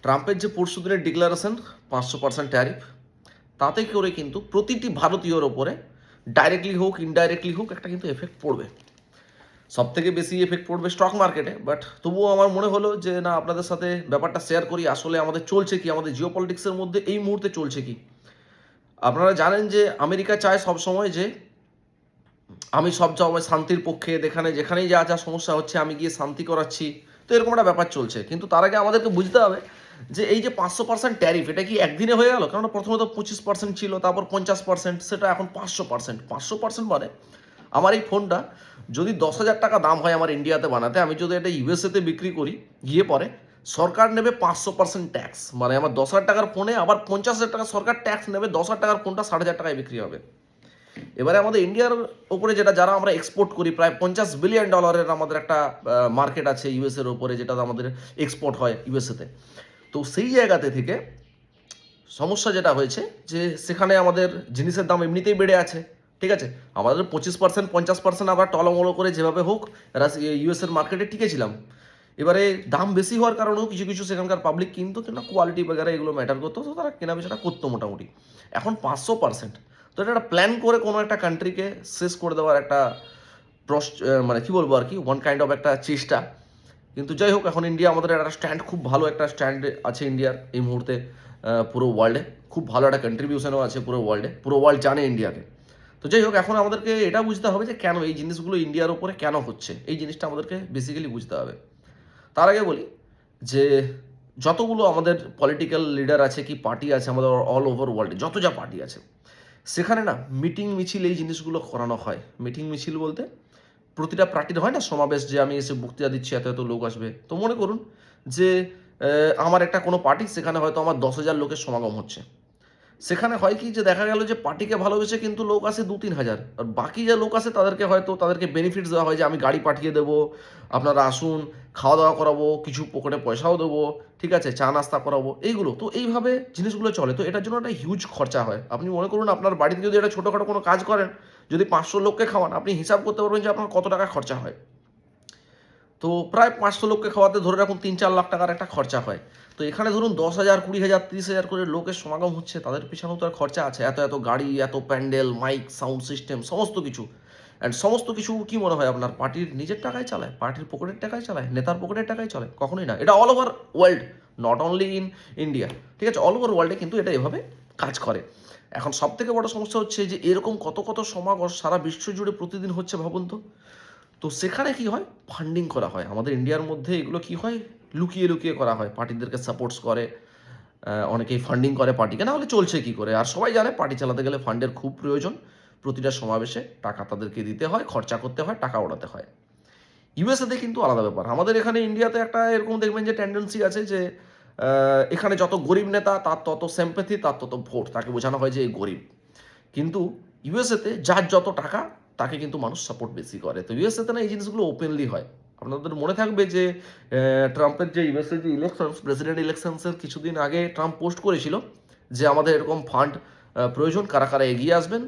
ট্রাম্পের যে পরশু দিনের ডিক্লারেশন 500% ট্যারিফ, তাতে করে কিন্তু প্রতিটি ভারতীয়র ওপরে ডাইরেক্টলি হোক ইনডাইরেক্টলি হোক একটা কিন্তু এফেক্ট পড়বে। সব থেকে বেশি এফেক্ট পড়বে স্টক মার্কেটে, বাট তবুও আমার মনে হলো যে না, আপনাদের সাথে ব্যাপারটা শেয়ার করি। আসলে আমাদের চলছে কি, আমাদের জিও পলিটিক্সের মধ্যে এই মুহূর্তে চলছে কি। আপনারা জানেন যে আমেরিকা চায় সবসময় যে আমি সব সময় শান্তির পক্ষে, যেখানেই যা যা সমস্যা হচ্ছে আমি গিয়ে শান্তি করাচ্ছি। তো এরকম একটা ব্যাপার চলছে, কিন্তু তার আগে আমাদেরকে বুঝতে হবে যে এই যে 500% ট্যারিফ, এটা কি একদিনে হয়ে গেল? কারণ প্রথমে তো 25% ছিল, তারপর 50%, সেটা এখন 500%। 500% মানে আমার এই ফোনটা যদি 10,000 টাকা দাম হয় আমার ইন্ডিয়াতে বানাতে, আমি যদি এটা ইউএসএতে বিক্রি করি, গিয়ে পরে সরকার নেবে 500% ট্যাক্স। মানে আমার 10,000 টাকার ফোনে আবার 50,000 টাকা সরকার ট্যাক্স নেবে। 10,000 টাকার ফোনটা 60,000 টাকায় বিক্রি হবে। এবারে আমাদের ইন্ডিয়ার ওপরে যারা আমরা এক্সপোর্ট করি, প্রায় $50 বিলিয়ন আমাদের একটা মার্কেট আছে ইউএসের ওপরে, যেটা আমাদের এক্সপোর্ট হয় ইউএসএতে। তো সেই জায়গাতে থেকে সমস্যা যেটা হয়েছে যে সেখানে আমাদের জিনিসের দাম এমনিতেই বেড়ে আছে। ঠিক আছে, আমাদের 25% 50% আবার টলমলো করে যেভাবে হোক ইউএসের মার্কেটে টিকেছিলাম। এবারে দাম বেশি হওয়ার কারণেও কিছু কিছু সেখানকার পাবলিক কিনতো, কিনা কোয়ালিটি বগেরা এগুলো ম্যাটার করতো, তো তারা কেনা বেচাটা করতো মোটামুটি। এখন 500%, তো এটা একটা প্ল্যান করে কোনো একটা কান্ট্রিকে শেষ করে দেওয়ার একটা মানে কি বলবো আর কি, ওয়ান কাইন্ড অফ একটা চেষ্টা। কিন্তু যাই হোক, এখন ইন্ডিয়া আমাদের একটা স্ট্যান্ড, খুব ভালো একটা স্ট্যান্ড আছে ইন্ডিয়ার এই মুহূর্তে। পুরো ওয়ার্ল্ডে খুব ভালো একটা কন্ট্রিবিউশনও আছে পুরো ওয়ার্ল্ডে, পুরো ওয়ার্ল্ড জানে ইন্ডিয়াকে। তো যাই হোক, এখন আমাদেরকে এটা বুঝতে হবে যে কেন এই জিনিসগুলো ইন্ডিয়ার ওপরে কেন হচ্ছে, এই জিনিসটা আমাদেরকে বেসিক্যালি বুঝতে হবে। তার আগে বলি যে যতগুলো আমাদের পলিটিক্যাল লিডার আছে কি পার্টি আছে আমাদের অল ওভার ওয়ার্ল্ডে, যত যা পার্টি আছে, সেখানে না মিটিং মিছিল এই জিনিসগুলো করানো হয়। মিটিং মিছিল বলতে প্রতিটা পার্টির হয় না সমাবেশ, যে আমি এসে বক্তৃতা দিচ্ছি, এত এত লোক আসবে। তো মনে করুন যে আমার একটা কোনো পার্টি, সেখানে হয়তো আমার 10,000 লোকের সমাগম হচ্ছে। সেখানে হয় কি যে দেখা গেল যে পার্টিকে ভালোবেসে কিন্তু লোক আসে 2-3 হাজার, আর বাকি যে লোক আসে তাদেরকে বেনিফিটস দেওয়া হয় যে আমি গাড়ি পাঠিয়ে দেবো, আপনারা আসুন, খাওয়া দাওয়া করাবো, কিছু পকেটে পয়সাও দেবো, ঠিক আছে, চা নাস্তা করাবো, এইগুলো। তো এইভাবে জিনিসগুলো চলে। তো এটার জন্য একটা হিউজ খরচা হয়। আপনি মনে করুন আপনার বাড়িতে যদি একটা ছোটোখাটো কোনো কাজ করেন, যদি 500 লোককে খাওয়ান, আপনি হিসাব করতে পারবেন যে আপনার কত টাকা খরচা হয়। তো প্রায় 500 লোককে খাওয়াতে ধরে রাখুন 3-4 লাখ টাকার একটা খরচা হয়। তো এখানে ধরুন 10,000, 20,000, 30,000 করে লোকের সমাগম হচ্ছে, তাদের পিছনেও তো আর খরচা আছে। এত এত গাড়ি, এত প্যান্ডেল, মাইক, সাউন্ড সিস্টেম, সমস্ত কিছু। অ্যান্ড সমস্ত কিছু কি মনে হয় আপনার পার্টির নিজের টাকায় চালায়, পার্টির পকেটের টাকায় চালায়, নেতার পকেটের টাকায় চলে? কখনোই না। এটা all over world, not only in India, ঠিক আছে, অল ওভার ওয়ার্ল্ডে কিন্তু এটা এভাবে কাজ করে। এখন সব থেকে বড় সমস্যা হচ্ছে যে এরকম কত কত সমাগম সারা বিশ্ব জুড়ে প্রতিদিন হচ্ছে, ভাবুন তো। তো সেখানে কি হয়, ফান্ডিং করা হয়। আমাদের ইন্ডিয়ার মধ্যে এগুলো কি হয়, লুকিয়ে লুকিয়ে করা হয়, পার্টিদেরকে সাপোর্টস করে, অনেকেই ফান্ডিং করে পার্টিকে, না হলে চলছে কি করে। আর সবাই জানে পার্টি চালাতে গেলে ফান্ডের খুব প্রয়োজন। প্রতিটা সমাবেশে টাকা তাদেরকে দিতে হয়, খরচা করতে হয়, টাকা ওড়াতে হয়। ইউএসএতে কিন্তু আলাদা ব্যাপার। আমাদের এখানে ইন্ডিয়াতে একটা এরকম দেখবেন যে টেন্ডেন্সি আছে যে এখানে যত গরিব নেতা তার তত সিম্প্যাথি, তার তত ভোট, তাকে বোঝানো হয় যে এই গরিব। কিন্তু ইউএসএতে যার যত টাকা তাকে কিন্তু মানুষ সাপোর্ট বেশি করে। তো ইউএসএতে না এই জিনিসগুলো ওপেনলি হয়। আপনাদের মনে থাকবে যে ট্রাম্পের যে ইউএসএ যে ইলেকশনস, প্রেসিডেন্ট ইলেকশনসের কিছুদিন আগে ট্রাম্প পোস্ট করেছিল যে আমাদের এরকম ফান্ড প্রয়োজন, কারা কারা এগিয়ে আসবেন,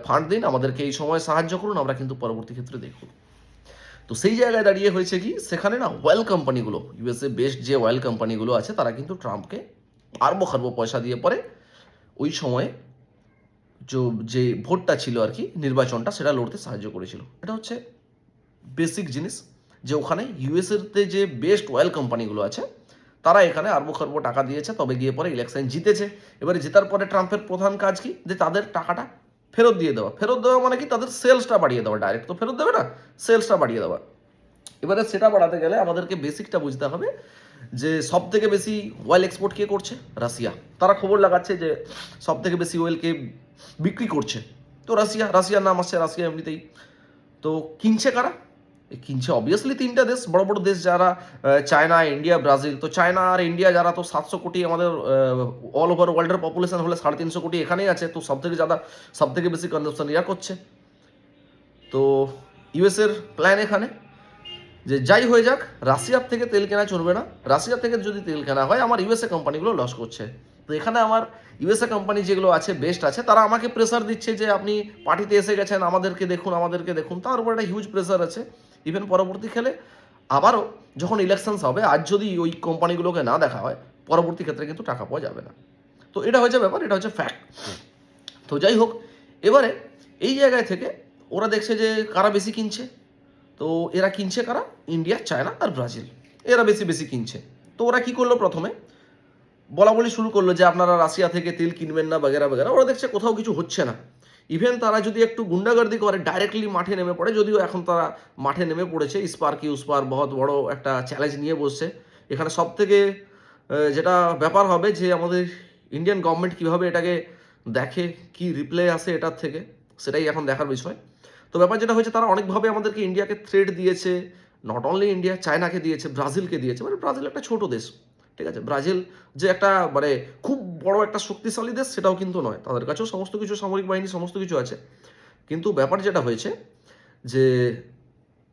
ফান্ড দিন আমাদেরকে, এই সময় সাহায্য করুন, আমরা কিন্তু পরবর্তী ক্ষেত্রে দেখব। তো সেই জায়গায় দাঁড়িয়ে হয়েছে কি, সেখানে না অয়েল কোম্পানিগুলো, ইউএসএ বেস্ট যে অয়েল কোম্পানিগুলো আছে, তারা কিন্তু ট্রাম্পকে আরবো খারবো পয়সা দিয়ে পরে ওই সময়ে যে ভোটটা ছিল আর কি, নির্বাচনটা, সেটা লড়তে সাহায্য করেছিল। এটা হচ্ছে বেসিক জিনিস, যে ওখানে ইউএসএতে যে বেস্ট অয়েল কোম্পানিগুলো আছে, তারা এখানে আরবো খরবো টাকা দিয়েছে, তবে গিয়ে পরে ইলেকশন জিতেছে। এবারে জেতার পরে ট্রাম্পের প্রধান কাজ কি, যে তাদের টাকাটা ফেরত দিয়ে দেওয়া। ফেরত দেওয়া মানে কি, তাদের সেলসটা বাড়িয়ে দেওয়া। ডাইরেক্ট তো ফেরত দেবে না, সেলসটা বাড়িয়ে দেওয়া। এবারে সেটা বাড়াতে গেলে আমাদেরকে বেসিকটা বুঝতে হবে যে সব থেকে বেশি অয়েল এক্সপোর্ট কে করছে, রাশিয়া। তারা খবর লাগাচ্ছে যে সব থেকে বেশি অয়েলকে বিক্রি করছে। তো রাশিয়ার নাম আসছে, রাশিয়া এমনিতেই। তো কিনছে কারা, কিনছে অবভিয়াসলি তিনটা দেশ, বড় বড় দেশ যারা, চায়না, ইন্ডিয়া, ব্রাজিল। তো চায়না আর ইন্ডিয়া যারা, তো 700 কোটি, আমাদের অল ওভার ওয়ার্ল্ডের পপুলেশন হলে 350 কোটি এখানেই আছে। তো সব থেকে বেশি কনজাম্পশন ইয়া করছে। তো ইউএসের প্ল্যান এখানে যে যাই হয়ে যাক, রাশিয়ার থেকে তেল কেনা চলবে না। রাশিয়া থেকে যদি তেল কেনা হয়, আমার ইউএসএ কোম্পানিগুলো লস করছে। তো এখানে আমার ইউএসএ কোম্পানি যেগুলো আছে, বেস্ট আছে, তারা আমাকে প্রেসার দিচ্ছে যে আপনি পার্টিতে এসে গেছেন, আমাদেরকে দেখুন, আমাদেরকে দেখুন। তার উপর একটা হিউজ প্রেসার আছে। ইভেন পরবর্তী খেলে আবারও যখন ইলেকশনস হবে, আজ যদি ওই কোম্পানিগুলোকে না দেখা হয়, পরবর্তী ক্ষেত্রে কিন্তু টাকা পাওয়া যাবে না। তো এটা হচ্ছে ব্যাপার, এটা হচ্ছে ফ্যাক্ট। তো যাই হোক, এবারে এই জায়গায় থেকে ওরা দেখছে যে কারা বেশি কিনছে। তো এরা কিনছে কারা? ইন্ডিয়া, চায়না আর ব্রাজিল, এরা বেশি বেশি কিনছে। তো ওরা কি করলো, প্রথমে বলা বলি শুরু করলো যে আপনারা রাশিয়া থেকে তেল কিনবেন না বাগেরা বাগেরা। ওরা দেখছে কোথাও কিছু হচ্ছে না। ইভেন তারা যদি একটু গুন্ডাগর্দি করে ডাইরেক্টলি মাঠে নেমে পড়ে, যদিও এখন তারা মাঠে নেমে পড়েছে, ইস্পার কি উস্পার বহুত বড় একটা চ্যালেঞ্জ নিয়ে বসছে। এখানে সব থেকে যেটা ব্যাপার হবে যে আমাদের ইন্ডিয়ান গভর্নমেন্ট কীভাবে এটাকে দেখে, কি রিপ্লাই আসে এটার থেকে, সেটাই এখন দেখার বিষয়। তো ব্যাপার যেটা হয়েছে, তারা অনেকভাবে আমাদেরকে ইন্ডিয়াকে থ্রেট দিয়েছে। নট অনলি ইন্ডিয়া, চায়নাকে দিয়েছে, ব্রাজিলকে দিয়েছে। মানে ব্রাজিল একটা ছোট দেশ, ঠিক আছে। ব্রাজিল যে একটা মানে খুব বড় একটা শক্তিশালী দেশ সেটাও কিন্তু নয়, তাদের কাছেও সমস্ত কিছু সামরিক বাহিনী সমস্ত কিছু আছে। কিন্তু ব্যাপার যেটা হয়েছে যে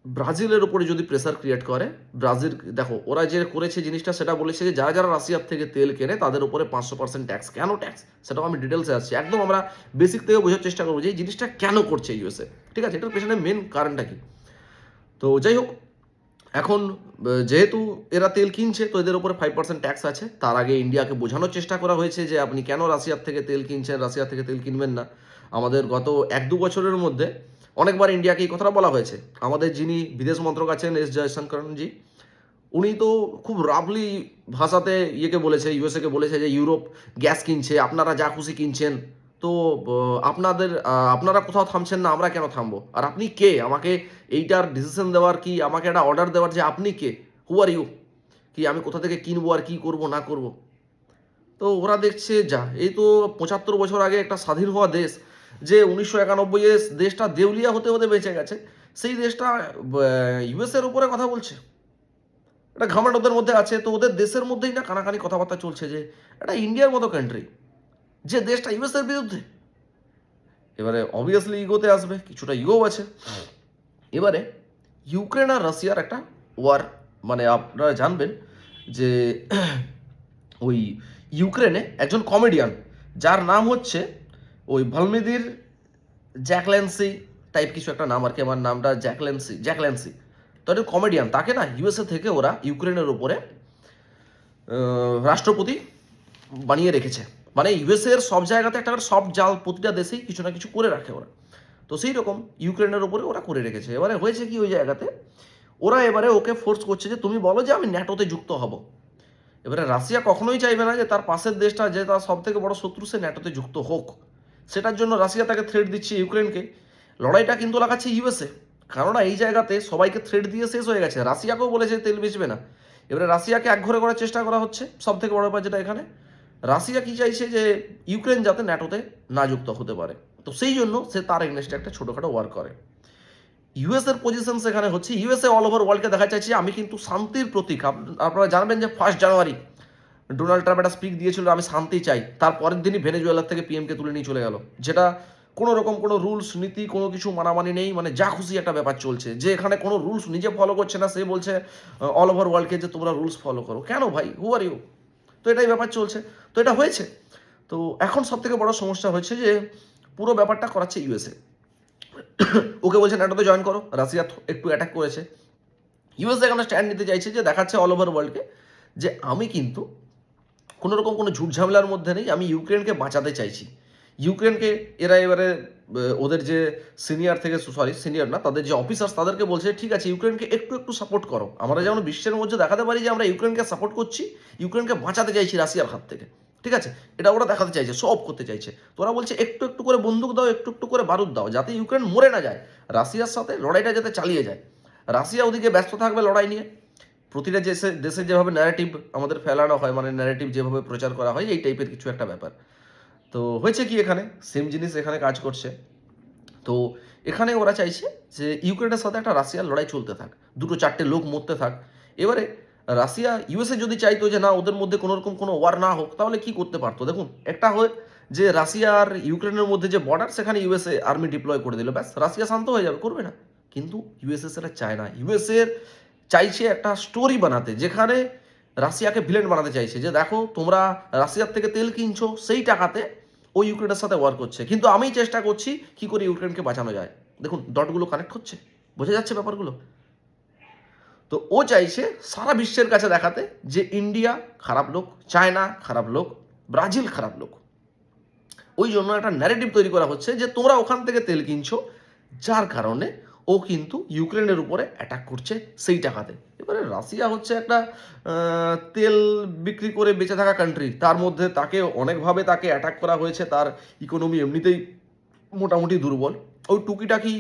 ব্রাজিলের উপরে যদি প্রেসার ক্রিয়েট করে, ব্রাজিল দেখো ওরা যে করেছে জিনিসটা, সেটা বলেছে যে যারা যারা রাশিয়ার থেকে তেল কেনে তাদের উপরে 500% ট্যাক্স। কেন ট্যাক্স, সেটাও আমি ডিটেলসে আসছি। একদম আমরা বেসিক থেকে বোঝার চেষ্টা করবো যে এই জিনিসটা কেন করছে ইউএসএ, ঠিক আছে, এটার পেছনে মেন কারণটা কি। তো যাই হোক, এখন যেহেতু এরা তেল কিনছে তো এদের উপরে 5% ট্যাক্স আছে। তার আগে ইন্ডিয়াকে বোঝানোর চেষ্টা করা হয়েছে যে আপনি কেন রাশিয়ার থেকে তেল কিনছেন, রাশিয়া থেকে তেল কিনবেন না। আমাদের গত 1-2 বছরের মধ্যে অনেকবার ইন্ডিয়াকে এই কথাটা বলা হয়েছে। আমাদের যিনি বিদেশ মন্ত্রক আছেন এস জয়শঙ্করজি, উনি তো খুব রাফলি ভাষাতে ইয়েকে বলেছে, ইউএসএকে বলেছে যে ইউরোপ গ্যাস কিনছে, আপনারা যা খুশি কিনছেন, তো আপনারা কোথাও থামছেন না, আমরা কেন থামবো? আর আপনি কে আমাকে এইটার ডিসিশন দেওয়ার, কি আমাকে একটা অর্ডার দেওয়ার, যে আপনি কে, হু আর ইউ, কি আমি কোথা থেকে কিনবো আর কি করব না করব? তো ওরা দেখছে যা, এই তো 75 বছর আগে একটা স্বাধীন হওয়া দেশ, যে 1991-এ দেশটা দেউলিয়া হতে হতে বেঁচে গেছে, সেই দেশটা ইউএসএর উপরে কথা বলছে। এটা ঘামাট ওদের মধ্যে আছে। তো ওদের দেশের মধ্যেই না কানাকানি কথাবার্তা চলছে যে এটা ইন্ডিয়ার মতো কান্ট্রি, যে দেশটা ইউএসএর বিরুদ্ধে। এবারে অবভিয়াসলি ইগোতে আসবে, কিছুটা ইগো আছে। এবারে ইউক্রেন আর রাশিয়ার একটা ওয়ার, মানে আপনারা জানবেন যে ওই ইউক্রেনে একজন কমেডিয়ান, যার নাম হচ্ছে ওই ভলমিদির জ্যাকলেন্সি টাইপ কিছু একটা নাম আর কি, আমার নামটা জ্যাকলেন্সি। তো একটা কমেডিয়ান, তাকে না ইউএসএ থেকে ওরা ইউক্রেনের উপরে রাষ্ট্রপতি বানিয়ে রেখেছে। মানে ইউএসএর সব জায়গাতে একটা সব জাল, প্রতিটা দেশেই কিছু না কিছু করে রাখে ওরা। তো সেই রকম ইউক্রেনের উপরে ওরা করে রেখেছে। এবারে হয়েছে কি, ওই জায়গাতে ওরা এবারে ওকে ফোর্স করছে যে তুমি বলো যে আমি ন্যাটোতে যুক্ত হব। এবারে রাশিয়া কখনোই চাইবে না যে তার পাশের দেশটা, যে তার সব থেকে বড় শত্রু, সে ন্যাটোতে যুক্ত হোক। সেটার জন্য রাশিয়া তাকে থ্রেট দিচ্ছে ইউক্রেনকে। লড়াইটা কিন্তু লাগাচ্ছে ইউএসএ, কেননা এই জায়গাতে সবাইকে থ্রেট দিয়ে শেষ হয়ে গেছে। রাশিয়াকেও বলেছে তেল বেচবে না। এবারে রাশিয়াকে একঘরে করার চেষ্টা করা হচ্ছে। সব থেকে বড় ব্যাপার যেটা এখানে, রাশিয়া কি চাইছে যে ইউক্রেন যাতে ন্যাটোতে না যুক্ত হতে পারে। তো সেই জন্য সে তার এগনেস্টে একটা ছোটোখাটো ওয়ার করে। ইউএসএর পজিশন সেখানে হচ্ছে, ইউএসএ অল ওভার ওয়ার্ল্ডকে দেখা চাইছে আমি কিন্তু শান্তির প্রতীক। আপনারা জানবেন যে 1 জানুয়ারি ডোনাল্ড ট্রাম্প একটা স্পিচ দিয়েছিল, আমি শান্তি চাই। তার পরের দিনই ভেনেজুয়েলার থেকে পিএমকে তুলে নিয়ে চলে গেল, যেটা কোনো রকম কোনো রুলস নীতি কোনো কিছু মানামানি নেই। মানে যা খুশি একটা ব্যাপার চলছে, যে এখানে কোনো রুলস নিজে ফলো করছে না, সে বলছে অল ওভার ওয়ার্ল্ডকে যে তোমরা রুলস ফলো করো। কেন ভাই, হু আর ইউ? তো এটাই ব্যাপার চলছে। তো এটা হয়েছে। তো এখন সব থেকে বড় সমস্যা হচ্ছে যে পুরো ব্যাপারটা করাচ্ছে ইউএসএ। ওকে বলছে ন্যাটোতে জয়েন করো। রাশিয়া একটু অ্যাটাক করেছে। ইউএসএ এখানে স্ট্যান্ড নিতে চাইছে, যে দেখাচ্ছে অল ওভার ওয়ার্ল্ডকে যে আমি কিন্তু কোনো রকম কোনো ঝুট ঝামেলার মধ্যে নেই, আমি ইউক্রেনকে বাঁচাতে চাইছি। ইউক্রেনকে এরা এবারে ওদের যে সিনিয়র না, তাদের যে অফিসার্স, তাদেরকে বলছে ঠিক আছে ইউক্রেনকে একটু একটু সাপোর্ট করো। আমরা যেমন বিশ্বের মধ্যে দেখাতে পারি যে আমরা ইউক্রেনকে সাপোর্ট করছি, ইউক্রেনকে বাঁচাতে চাইছি রাশিয়ার হাত থেকে, ঠিক আছে, এটা ওরা দেখাতে চাইছে, শো অফ করতে চাইছে। তো ওরা বলছে একটু একটু করে বন্দুক দাও, একটু একটু করে বারুদ দাও, যাতে ইউক্রেন মরে না যায়, রাশিয়ার সাথে লড়াইটা যাতে চালিয়ে যায়। রাশিয়া ওদিকে ব্যস্ত থাকবে লড়াই নিয়ে। প্রতিটা দেশে যেভাবে ন্যারেটিভ আমাদের ফেলানো হয়, মানে ন্যারেটিভ যেভাবে প্রচার করা হয়, এই টাইপের কিছু একটা ব্যাপার। তো হয়েছে কি, এখানে সেম জিনিস এখানে কাজ করছে। তো এখানে ওরা চাইছে যে ইউক্রেনের সাথে একটা রাশিয়ার লড়াই চলতে থাক, 2-4টে লোক মরতে থাক। এবারে রাশিয়া ইউএসএ যদি চাইতো যে না ওদের মধ্যে কোনো রকম কোনো ওয়ার না হোক, তাহলে কি করতে পারতো? দেখুন, একটা হয় যে রাশিয়া আর ইউক্রেনের মধ্যে যে বর্ডার, সেখানে ইউএসএ আর্মি ডিপ্লয় করে দিল, ব্যাস রাশিয়া শান্ত হয়ে যাবে, করবে না। কিন্তু ইউএসএ সেটা চায় না। ইউএসএ চাইছে একটা স্টোরি বানাতে, যেখানে রাশিয়াকে ভিলেন বানাতে চাইছে, যে দেখো তোমরা রাশিয়ার থেকে তেল কিনছো, সেই টাকাতে ও ইউক্রেনের সাথে ওয়ার করছে, কিন্তু আমি চেষ্টা করছি কি করে ইউক্রেনকে বাঁচানো যায়। দেখুন ডটগুলো কানেক্ট হচ্ছে, বোঝা যাচ্ছে ব্যাপারগুলো। তো ও চাইছে সারা বিশ্বের কাছে দেখাতে যে ইন্ডিয়া খারাপ লোক, চায়না খারাপ লোক, ব্রাজিল খারাপ লোক। ওই জন্য একটা ন্যারেটিভ তৈরি করা হচ্ছে যে তোমরা ওখান থেকে তেল কিনছো, যার কারণে ও কিন্তু ইউক্রেনের উপরে অ্যাটাক করছে সেই টাকাতে। এবারে রাশিয়া হচ্ছে একটা তেল বিক্রি করে বেঁচে থাকা কান্ট্রি, তার মধ্যে তাকে অনেকভাবে তাকে অ্যাটাক করা হয়েছে, তার ইকোনমি এমনিতেই মোটামুটি দুর্বল, ওই টুকিটাকি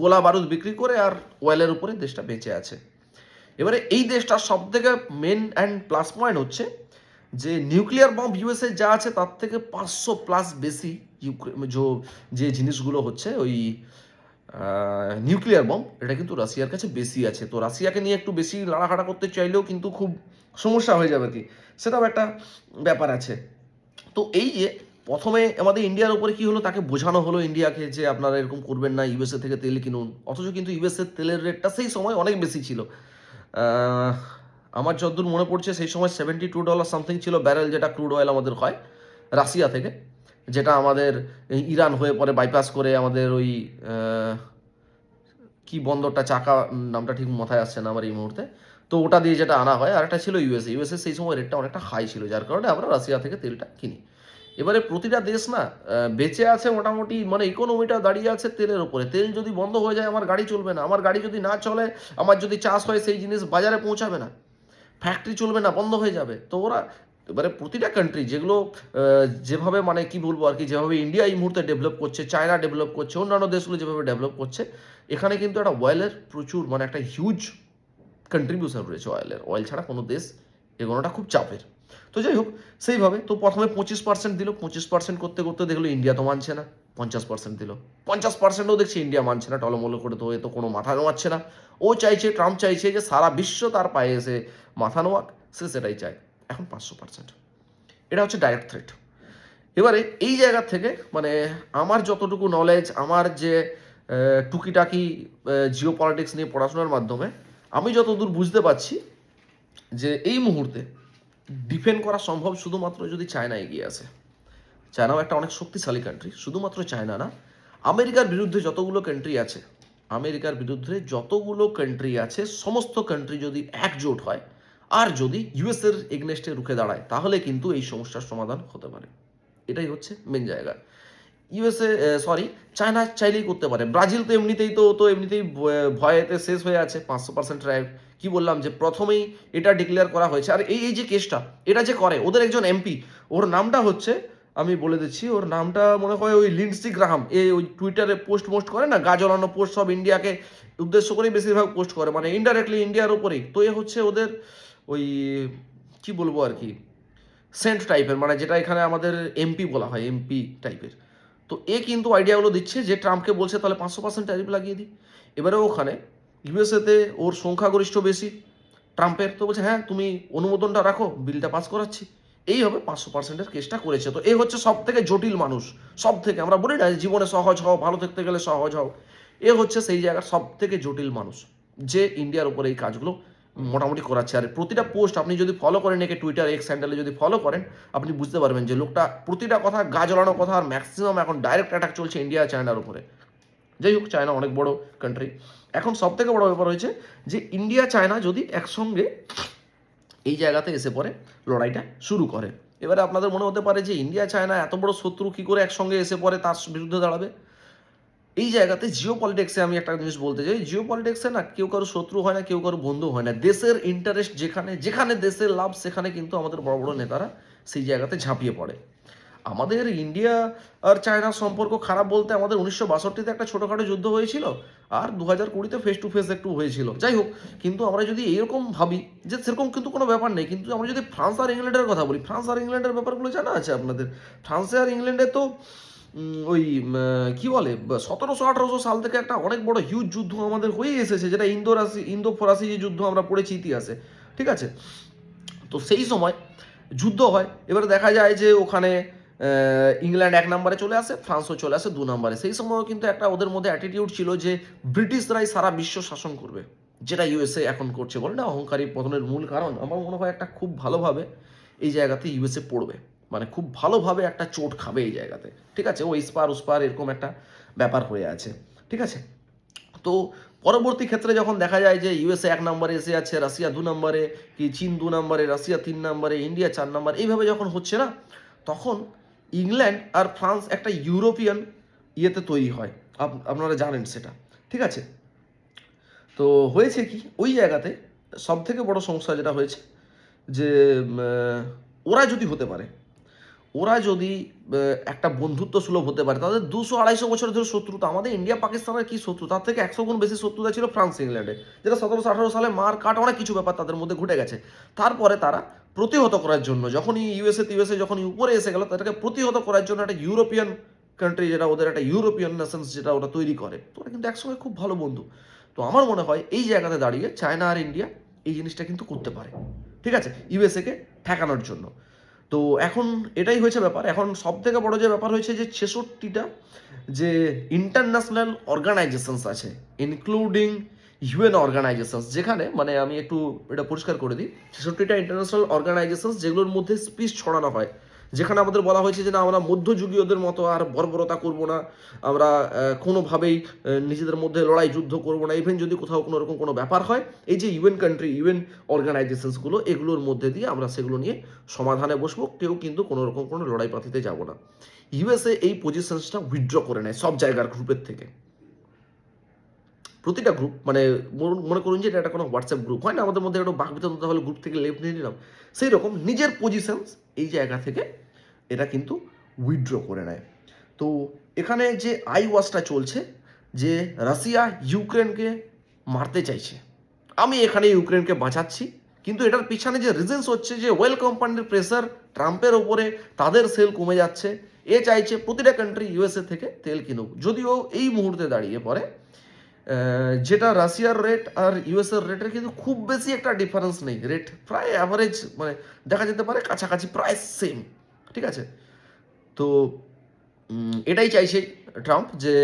গোলা বারুদ বিক্রি করে আর অয়েলের উপরে দেশটা বেঁচে আছে। এবারে এই দেশটার সব থেকে মেন অ্যান্ড প্লাস পয়েন্ট হচ্ছে যে নিউক্লিয়ার বম্ব ইউএসএ যা আছে তার থেকে 500+ বেশি যে জিনিসগুলো হচ্ছে ওই নিউক্লিয়ার বম্ব, এটা কিন্তু রাশিয়ার কাছে বেশি আছে। তো রাশিয়াকে নিয়ে একটু বেশি লাড়াখাড়া করতে চাইলেও কিন্তু খুব সমস্যা হয়ে যাবে কি, সেটাও একটা ব্যাপার আছে। তো এই যে প্রথমে আমাদের ইন্ডিয়ার উপরে কি হলো, তাকে বোঝানো হলো ইন্ডিয়াকে যে আপনারা এরকম করবেন না, ইউএসএ থেকে তেল কিনুন, অথচ কিন্তু ইউএসএ তেলের রেটটা সেই সময় অনেক বেশি ছিল। আমার যতদূর মনে পড়ছে সেই সময় $72 সামথিং ছিল ব্যারেল, যেটা ক্রুড অয়েল আমাদের হয় রাশিয়া থেকে, যেটা আমাদের ইরান হয়ে পরে বাইপাস করে আমাদের ওই কি বন্দরটা, চাকা নামটা ঠিক মাথায় আসছে না আমার এই মুহূর্তে, তো ওটা দিয়ে যেটা আনা হয়। আর একটা ছিল ইউএসএ সেই সময় রেটটা অনেকটা হাই ছিল, যার কারণে আমরা রাশিয়া থেকে তেলটা কিনি। এবারে প্রতিটা দেশ না বেঁচে আছে মোটামুটি, মানে ইকোনমিটা দাঁড়িয়ে আছে তেলের উপরে। তেল যদি বন্ধ হয়ে যায় আমার গাড়ি চলবে না, আমার গাড়ি যদি না চলে, আমার যদি চাষ হয় সেই জিনিস বাজারে পৌঁছাবে না, ফ্যাক্টরি চলবে না, বন্ধ হয়ে যাবে। তো ওরা এবারে প্রতিটা কান্ট্রি যেগুলো যেভাবে মানে কি বলবো আর কি, যেভাবে ইন্ডিয়া এই মুহূর্তে ডেভেলপ করছে, চায়না ডেভেলপ করছে, অন্যান্য দেশগুলো যেভাবে ডেভেলপ করছে, এখানে কিন্তু একটা অয়েলের প্রচুর মানে একটা হিউজ কন্ট্রিবিউশন রয়েছে অয়েলের। অয়েল ছাড়া কোনো দেশ এগোনোটা খুব চাপের। তো যাই হোক, সেইভাবে তো প্রথমে 25% দিল, 25% করতে করতে দেখলো ইন্ডিয়া তো মানছে না, 50% দিল, 50%ও দেখছি ইন্ডিয়া মানছে না, টলমলো করে, তো এ তো কোনো মাথা নোয়াচ্ছে না। ও চাইছে, ট্রাম্প চাইছে যে সারা বিশ্ব তার পায়ে এসে মাথা নোয়াক, সে সেটাই চায়। এখন 500%, এটা হচ্ছে ডাইরেক্ট থ্রেট। এবারে এই জায়গা থেকে মানে আমার যতটুকু নলেজ, আমার যে টুকিটাকি জিও পলিটিক্স নিয়ে পড়াশোনার মাধ্যমে আমি যতদূর বুঝতে পারছি যে এই মুহূর্তে ডিফেন্ড করা সম্ভব শুধুমাত্র যদি চায়না এগিয়ে আসে। চায়নাও একটা অনেক শক্তিশালী কান্ট্রি, শুধুমাত্র চায়না না, আমেরিকার বিরুদ্ধে যতগুলো কান্ট্রি আছে, আমেরিকার বিরুদ্ধে যতগুলো কান্ট্রি আছে, সমস্ত কান্ট্রি যদি একজোট হয় আর যদি ইউএসের এগনেস্টে রুখে দাঁড়ায়, তাহলে কিন্তু এই সমস্যার সমাধান হতে পারে। এটাই হচ্ছে মেন জায়গা। চায়না চাইলেই করতে পারে। ব্রাজিল তো এমনিতেই এমনিতেই ভয়েতে শেষ হয়ে আছে, 500% রাইট। কি বললাম যে প্রথমেই এটা ডিক্লেয়ার করা হয়েছে। আর এই যে কেসটা, এটা যে করে ওদের একজন এমপি, ওর নামটা হচ্ছে, আমি বলে দিচ্ছি, ওর নামটা মনে হয় ওই লিন্ডসি গ্রাহাম। ওই টুইটারে পোস্ট করে না, গা জ্বলানো পোস্ট, সব ইন্ডিয়াকে উদ্দেশ্য করেই বেশিরভাগ পোস্ট করে, মানে ইনডাইরেক্টলি ইন্ডিয়ার উপরেই। তো এ হচ্ছে ওদের ওই কি বলবো আর কি, সেন্ট টাইপের, মানে যেটা এখানে আমাদের এমপি বলা হয়, এমপি টাইপের। তো এ কিন্তু আইডিয়াগুলো দিচ্ছে যে ট্রাম্পকে বলছে তাহলে 500% ট্যারিফ লাগিয়ে দিই। এবারে ওখানে ইউএসএতে ওর সংখ্যাগরিষ্ঠ বেশি ট্রাম্পের, তো বলছে হ্যাঁ তুমি অনুমোদনটা রাখো, বিলটা পাস করাচ্ছি। এইভাবে 500%-এর কেসটা করেছে। তো এ হচ্ছে সব থেকে জটিল মানুষ, সব থেকে, আমরা বলি না জীবনে সহজ হও, ভালো থাকতে গেলে সহজ হও, এ হচ্ছে সেই জায়গার সব থেকে জটিল মানুষ, যে ইন্ডিয়ার উপরে এই কাজগুলো মোটামুটি করাচ্ছে। আর প্রতিটা পোস্ট আপনি যদি ফলো করেন, একে টুইটার এক্স হ্যান্ডেলে যদি ফলো করেন, আপনি বুঝতে পারবেন যে লোকটা প্রতিটা কথা গা জ্বলানো কথা, আর ম্যাক্সিমাম এখন ডাইরেক্ট অ্যাটাক চলছে ইন্ডিয়া চায়নার উপরে। যাই হোক, চায়না অনেক বড় কান্ট্রি। এখন সব থেকে বড় ব্যাপার হয়েছে যে ইন্ডিয়া চায়না যদি একসঙ্গে এই জায়গাতে এসে পড়ে লড়াইটা শুরু করে। এবারে আপনাদের মনে হতে পারে যে ইন্ডিয়া চায়না এত বড় শত্রু কী করে একসঙ্গে এসে পড়ে তার বিরুদ্ধে দাঁড়াবে। এই জায়গাতে জিও পলিটিক্সে আমি একটা জিনিস বলতে চাই, জিও পলিটিক্সে না কেউ কারো শত্রু হয় না, কেউ কারো বন্ধু হয় না। দেশের ইন্টারেস্ট যেখানে, যেখানে দেশের লাভ, সেখানে কিন্তু আমাদের বড় বড় নেতারা সেই জায়গাতে ঝাঁপিয়ে পড়ে। আমাদের ইন্ডিয়া আর চায়নার সম্পর্ক খারাপ বলতে আমাদের 1962-তে একটা ছোটোখাটো যুদ্ধ হয়েছিল, আর 2020-তে ফেস টু ফেস একটু হয়েছিল। যাই হোক, কিন্তু আমরা যদি এইরকম ভাবি যে সেরকম কিন্তু কোনো ব্যাপার নেই, কিন্তু আমরা যদি ফ্রান্স আর ইংল্যান্ডের কথা বলি, ফ্রান্স আর ইংল্যান্ডের ব্যাপারগুলো জানা আছে আপনাদের? ফ্রান্সে আর ইংল্যান্ডে তো ওই কি বলে 1700-1800 সাল থেকে একটা অনেক বড় হিউজ যুদ্ধ আমাদের হয়ে এসেছে, যেটা ইন্দো ফরাসি যে যুদ্ধ আমরা পড়েছি ইতিহাসে, ঠিক আছে? তো সেই সময় যুদ্ধ হয়। এবারে দেখা যায় যে ওখানে ইংল্যান্ড 1 নম্বরে চলে আসে, ফ্রান্সও চলে আসে 2 নম্বরে। সেই সময়ও কিন্তু একটা ওদের মধ্যে অ্যাটিটিউড ছিল যে ব্রিটিশরাই সারা বিশ্ব শাসন করবে, যেটা ইউএসএ এখন করছে। বলে না অহংকারী পতনের মূল কারণ, আমার মনে হয় একটা খুব ভালোভাবে এই জায়গাতে ইউএসএ পড়বে, মানে খুব ভালোভাবে একটা চোট খাবে এই জায়গাতে, ঠিক আছে? ও ইস্পার উস্পার এরকম একটা ব্যাপার হয়ে আছে, ঠিক আছে? তো পরবর্তী ক্ষেত্রে যখন দেখা যায় যে ইউএসএ 1 নম্বরে এসে আছে, রাশিয়া 2 নম্বরে, কি চীন 2 নম্বরে, রাশিয়া 3 নম্বরে, ইন্ডিয়া 4 নম্বর, এইভাবে যখন হচ্ছে না, তখন ইংল্যান্ড আর ফ্রান্স একটা ইউরোপিয়ান ইয়েতে তৈরি হয়। আপনারা জানেন সেটা, ঠিক আছে? তো হয়েছে কি, ওই জায়গাতে সব থেকে বড় সমস্যা যেটা হয়েছে যে ওরা যদি হতে পারে, ওরা যদি একটা বন্ধুত্ব সুলভ হতে পারে, তাদের 200-250 বছর ধরে শত্রুতা, আমাদের ইন্ডিয়া পাকিস্তানের কি শত্রু, তার থেকে 100 গুণ বেশি শত্রুতা ছিল ফ্রান্স ইংল্যান্ডে, যেটা 1718 সালে মার কাট অনেক কিছু ব্যাপার তাদের মধ্যে ঘটে গেছে। তারপরে তারা প্রতিহত করার জন্য যখনই ইউএসএ যখন উপরে এসে গেল, তাদেরকে প্রতিহত করার জন্য একটা ইউরোপিয়ান কান্ট্রি, যেটা ওদের একটা ইউরোপিয়ান নেশনস যেটা ওরা তৈরি করে, তো ওরা কিন্তু একসঙ্গে খুব ভালো বন্ধু। তো আমার মনে হয় এই জায়গাতে দাঁড়িয়ে চায়না আর ইন্ডিয়া এই জিনিসটা কিন্তু করতে পারে, ঠিক আছে, ইউএসএকে ঠেকানোর জন্য। তো এখন এটাই হয়েছে ব্যাপার। এখন সব থেকে বড় যে ব্যাপার হয়েছে যে 66টা যে ইন্টারন্যাশনাল অর্গানাইজেশনস আছে, ইনক্লুডিং ইউএন অর্গানাইজেশনস, যেখানে মানে আমি একটু এটা পরিষ্কার করে দিই, 66টা ইন্টারন্যাশনাল অর্গানাইজেশনস যেগুলোর মধ্যে স্পিচ ছড়ানো হয়, যেখানে আমাদের বলা হয়েছে যে না, আমরা মধ্যযুগীয়দের মতো আর বর্বরতা করব না, আমরা কোনোভাবেই নিজেদের মধ্যে লড়াই যুদ্ধ করব না, ইভেন যদি কোথাও কোনো রকম কোনো ব্যাপার হয়, এই যে ইউএন কান্ট্রি, ইউএন অর্গানাইজেশনসগুলো, এগুলোর মধ্যে দিয়ে আমরা সেগুলো নিয়ে সমাধানে বসবো, কেউ কিন্তু কোনো রকম কোনো লড়াই পাতিতে যাব না। ইউএসএ এই পজিশনসটা উইথড্র করে নেয় সব জায়গার গ্রুপের থেকে, প্রতিটা গ্রুপ, মানে মনে করুন যে এটা একটা কোনো হোয়াটসঅ্যাপ গ্রুপ হয় না, আমাদের মধ্যে একটা বাকবিতন্ত্র হলে গ্রুপ থেকে লেফট নিয়ে নিলাম, সেই রকম নিজের পজিশনস এই জায়গা থেকে এটা কিন্তু উইথড্র করে নেয়। তো এখানে যে ওয়াজটা চলছে যে রাশিয়া ইউক্রেনকে মারতে চাইছে, আমি এখানে ইউক্রেনকে বাঁচাচ্ছি, কিন্তু এটার পিছনে যে রিজনস হচ্ছে যে ওয়েল কোম্পানির প্রেসার ট্রাম্পের ওপরে, তাদের সেল কমে যাচ্ছে, এ চাইছে প্রতিটা কান্ট্রি ইউএসএ থেকে তেল কিনুক। যদিও এই মুহূর্তে দাঁড়িয়ে পড়ে যেটা রাশিয়ার রেট আর ইউএসএর রেটের কিন্তু খুব বেশি একটা ডিফারেন্স নেই, রেট প্রায় অ্যাভারেজ, মানে দেখা যেতে পারে কাছাকাছি প্রায় সেম, ঠিক আছে? তো এটাই চাইছে ট্রাম্প যে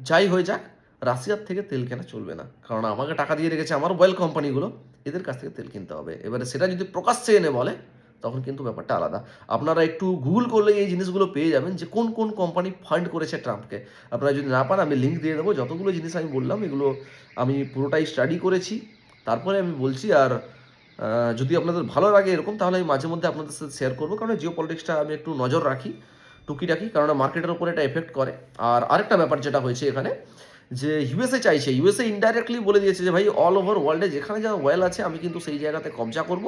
যাই হয়ে যাক, রাশিয়ার থেকে তেল কেনা চলবে না, কারণ আমাকে টাকা দিয়ে রেখেছে আমার অয়েল কোম্পানিগুলো, এদের কাছ থেকে তেল কিনতে হবে। এবারে সেটা যদি প্রকাশ্যে এনে বলে, তখন কিন্তু ব্যাপারটা আলাদা। আপনারা একটু গুগল করলে এই জিনিসগুলো পেয়ে যাবেন যে কোন কোন কোম্পানি ফান্ড করেছে ট্রাম্পকে। আপনারা যদি না পান, আমি লিঙ্ক দিয়ে দেবো। যতগুলো জিনিস আমি বললাম এগুলো আমি পুরোটাই স্টাডি করেছি, তারপরে আমি বলছি। আর যদি আপনাদের ভালো লাগে এরকম, তাহলে আমি মাঝে মধ্যে আপনাদের সাথে শেয়ার করবো, কারণ জিও পলিটিক্সটা আমি একটু নজর রাখি টুকিটাকি, কারণ মার্কেটের উপরে এটা এফেক্ট করে। আর আরেকটা ব্যাপার যেটা হয়েছে এখানে, যে ইউএসএ চাইছে, ইউএসএ ইনডাইরেক্টলি বলে দিয়েছে যে ভাই অল ওভার ওয়ার্ল্ডে যেখানে যা ওয়েল আছে আমি কিন্তু সেই জায়গাতে কবজা করব,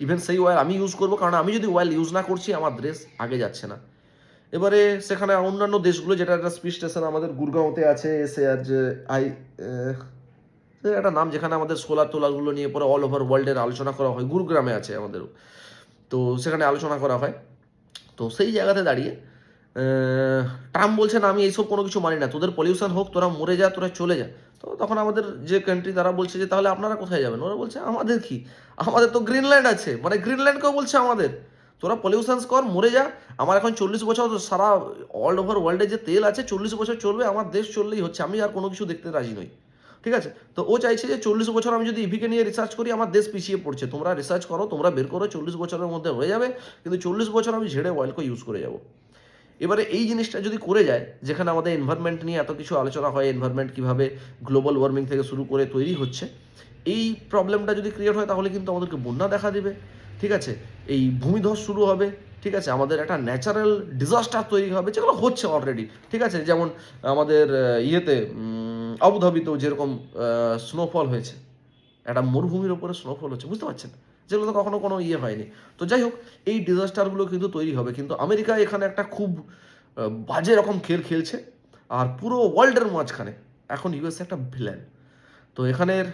ইভেন সেই ওয়েল আমি ইউজ করব, কারণ আমি যদি ওয়েল ইউজ না করছি আমার দেশ আগে যাচ্ছে না। এবারে সেখানে অন্যান্য দেশগুলো, যেটা একটা স্পেস স্টেশন আমাদের গুরগাঁওতে আছে, সে আর যে একটা নাম, যেখানে আমাদের সোলার টোলারগুলো নিয়ে পরে অল ওভার ওয়ার্ল্ডের আলোচনা করা হয়, গুরুগ্রামে আছে আমাদেরও, তো সেখানে আলোচনা করা হয়। তো সেই জায়গাতে দাঁড়িয়ে ট্রাম্প বলছে না, আমি এইসব কোনো কিছু মানি না, তোদের পলিউশন হোক, তোরা মরে যা, তোরা চলে যা। তো তখন আমাদের যে কান্ট্রি তারা বলছে যে তাহলে আপনারা কোথায় যাবেন? ওরা বলছে আমাদের কি, আমাদের তো গ্রিনল্যান্ড আছে, মানে গ্রিনল্যান্ডকেও বলছে আমাদের, তোরা পলিউশনস কর, মরে যা, আমার এখন 40 বছর সারা অল ওভার ওয়ার্ল্ডে যে তেল আছে 40 বছর চলবে, আমার দেশ চললেই হচ্ছে, আমি আর কোনো কিছু দেখতে রাজি নই, ঠিক আছে? তো ও চাইছে যে 40 বছর আমি যদি ইভিকে নিয়ে রিসার্চ করি, আমার দেশ পিছিয়ে পড়ছে, তোমরা রিসার্চ করো, তোমরা বের করো, 40 বছরের মধ্যে হয়ে যাবে, কিন্তু 40 বছর আমি ঝেড়ে অয়েলকে ইউজ করে যাবো। এবারে এই জিনিসটা যদি করে যায়, যেখানে আমাদের এনভায়রনমেন্ট নিয়ে এত কিছু আলোচনা হয়, এনভায়রনমেন্ট কীভাবে গ্লোবাল ওয়ার্মিং থেকে শুরু করে তৈরি হচ্ছে, এই প্রবলেমটা যদি ক্রিয়েট হয়, তাহলে কিন্তু আমাদেরকে বন্যা দেখা দেবে, ঠিক আছে? এই ভূমিধস শুরু হবে, ঠিক আছে? আমাদের একটা ন্যাচারাল ডিজাস্টার তৈরি হবে, যেগুলো হচ্ছে অলরেডি, ঠিক আছে? যেমন আমাদের ইয়েতে আবুধাবিতেও যেরকম স্নোফল হয়েছে, একটা মরুভূমির ওপরে স্নোফল হচ্ছে, বুঝতে পারছেন? যেগুলো তো কখনো কোনো ইয়ে হয়নি। তো যাই হোক, এই ডিজাস্টারগুলো কিন্তু তৈরি হবে, কিন্তু আমেরিকা এখানে একটা খুব বাজে রকম খেল খেলছে, আর পুরো ওয়ার্ল্ডের মাঝখানে এখন ইউএসএ একটা ভিলেন। তো এখানের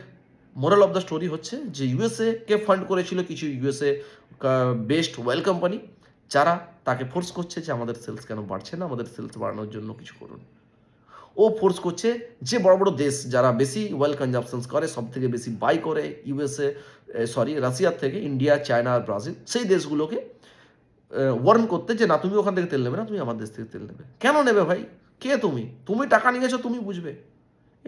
মোরাল অফ দ্য স্টোরি হচ্ছে যে ইউএসএ কে ফান্ড করেছিল কিছু ইউএসএ বেস্ট ওয়েল কোম্পানি, যারা তাকে ফোর্স করছে যে আমাদের সেলস কেন বাড়ছে না, আমাদের সেলস বাড়ানোর জন্য কিছু করুন। ও ফোর্স করছে যে বড় বড় দেশ যারা বেশি ওয়েল কনজাম্পশনস করে, সব থেকে বেশি বাই করে ইউএসএ, রাশিয়ার থেকে, ইন্ডিয়া, চায়না আর ব্রাজিল, সেই দেশগুলোকে ওয়ার্ন করতে যে না, তুমি ওখান থেকে তেল নেবে না, তুমি আমার দেশ থেকে তেল নেবে। কেন নেবে ভাই? কে তুমি? তুমি টাকা নিয়েছো, তুমি বুঝবে,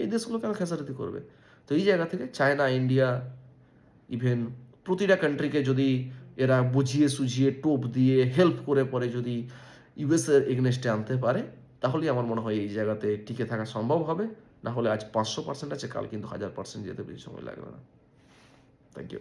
এই দেশগুলো কেন খেসারতি করবে? তো এই জায়গা থেকে চায়না, ইন্ডিয়া, ইভেন প্রতিটা কান্ট্রিকে যদি এরা বুঝিয়ে সুঝিয়ে টোপ দিয়ে হেল্প করে পরে যদি ইউএসএর এগনেস্টে আনতে পারে, তাহলেই আমার মনে হয় এই জায়গাতে টিকে থাকা সম্ভব হবে, না হলে আজ 500% আছে, কাল কিন্তু 1000% যেতে বেশি সময় লাগবে না। Thank you.